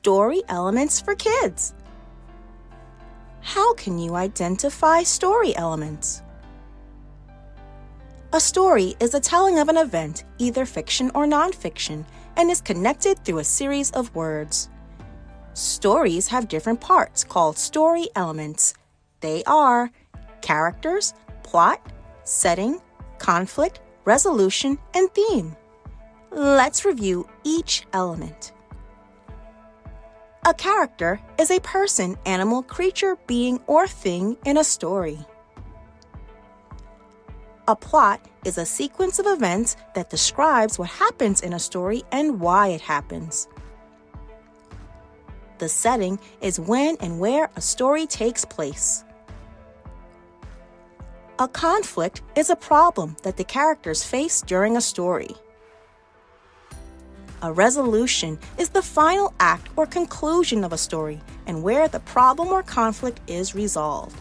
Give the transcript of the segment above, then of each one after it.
Story Elements for Kids. How can you identify story elements? A story is a telling of an event, either fiction or nonfiction, and is connected through a series of words. Stories have different parts called story elements. They are characters, plot, setting, conflict, resolution, and theme. Let's review each element. A character is a person, animal, creature, being, or thing in a story. A plot is a sequence of events that describes what happens in a story and why it happens. The setting is when and where a story takes place. A conflict is a problem that the characters face during a story. A resolution is the final act or conclusion of a story and where the problem or conflict is resolved.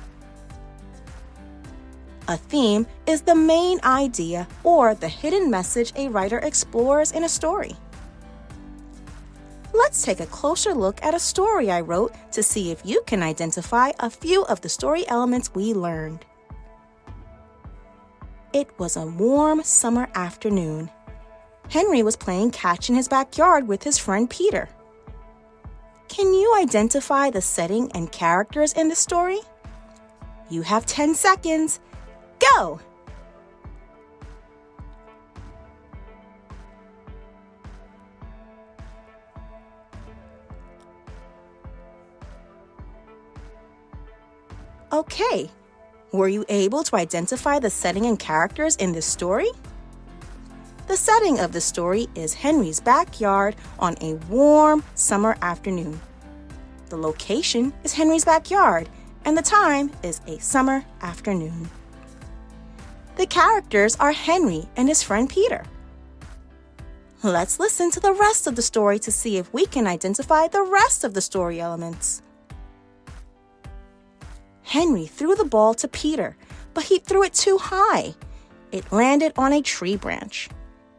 A theme is the main idea or the hidden message a writer explores in a story. Let's take a closer look at a story I wrote to see if you can identify a few of the story elements we learned. It was a warm summer afternoon. Henry was playing catch in his backyard with his friend Peter. Can you identify the setting and characters in the story? You have 10 seconds. Go! Okay, were you able to identify the setting and characters in this story? The setting of the story is Henry's backyard on a warm summer afternoon. The location is Henry's backyard, and the time is a summer afternoon. The characters are Henry and his friend Peter. Let's listen to the rest of the story to see if we can identify the rest of the story elements. Henry threw the ball to Peter, but he threw it too high. It landed on a tree branch.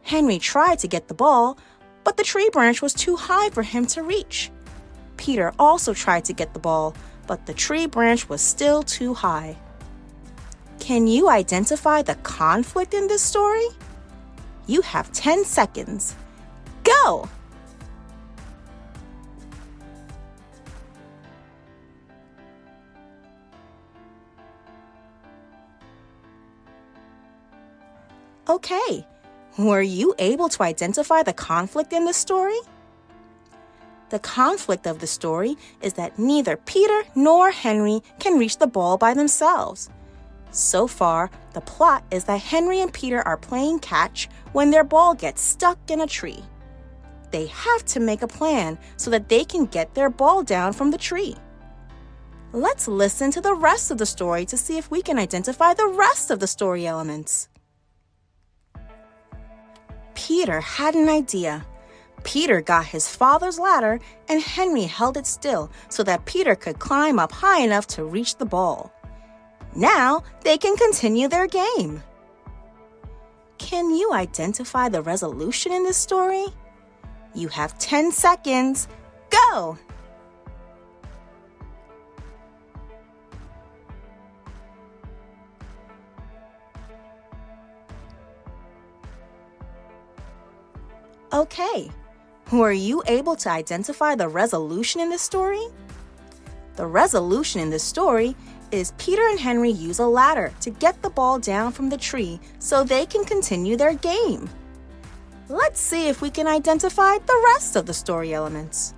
Henry tried to get the ball, but the tree branch was too high for him to reach. Peter also tried to get the ball, but the tree branch was still too high. Can you identify the conflict in this story? You have 10 seconds. Go! Okay. Were you able to identify the conflict in the story? The conflict of the story is that neither Peter nor Henry can reach the ball by themselves. So far, the plot is that Henry and Peter are playing catch when their ball gets stuck in a tree. They have to make a plan so that they can get their ball down from the tree. Let's listen to the rest of the story to see if we can identify the rest of the story elements. Peter had an idea. Peter got his father's ladder and Henry held it still so that Peter could climb up high enough to reach the ball. Now they can continue their game. Can you identify the resolution in this story? You have 10 seconds. Go! Okay, were you able to identify the resolution in this story? The resolution in this story is Peter and Henry use a ladder to get the ball down from the tree so they can continue their game. Let's see if we can identify the rest of the story elements.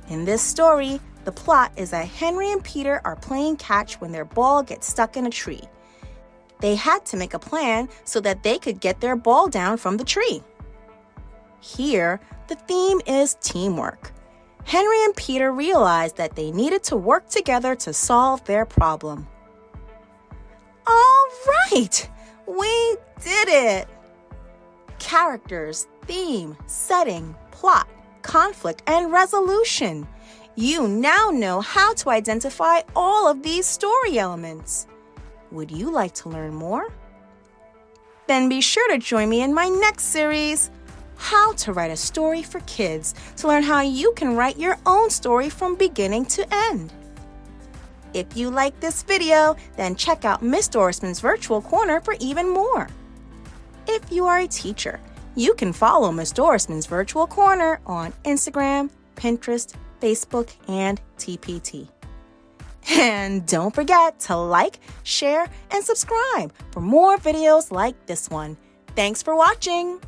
In this story, the plot is that Henry and Peter are playing catch when their ball gets stuck in a tree. They had to make a plan so that they could get their ball down from the tree. Here, the theme is teamwork. Henry and Peter realized that they needed to work together to solve their problem. All right, we did it! Characters, theme, setting, plot, conflict, and resolution. You now know how to identify all of these story elements. Would you like to learn more? Then be sure to join me in my next series. how to write a story for kids to learn how you can write your own story from beginning to end. If you like this video, then check out Miss Dorismond's Virtual Corner for even more. If you are a teacher, you can follow Miss Dorismond's Virtual Corner on Instagram, Pinterest, Facebook, and TPT. And don't forget to like, share, and subscribe for more videos like this one. Thanks for watching!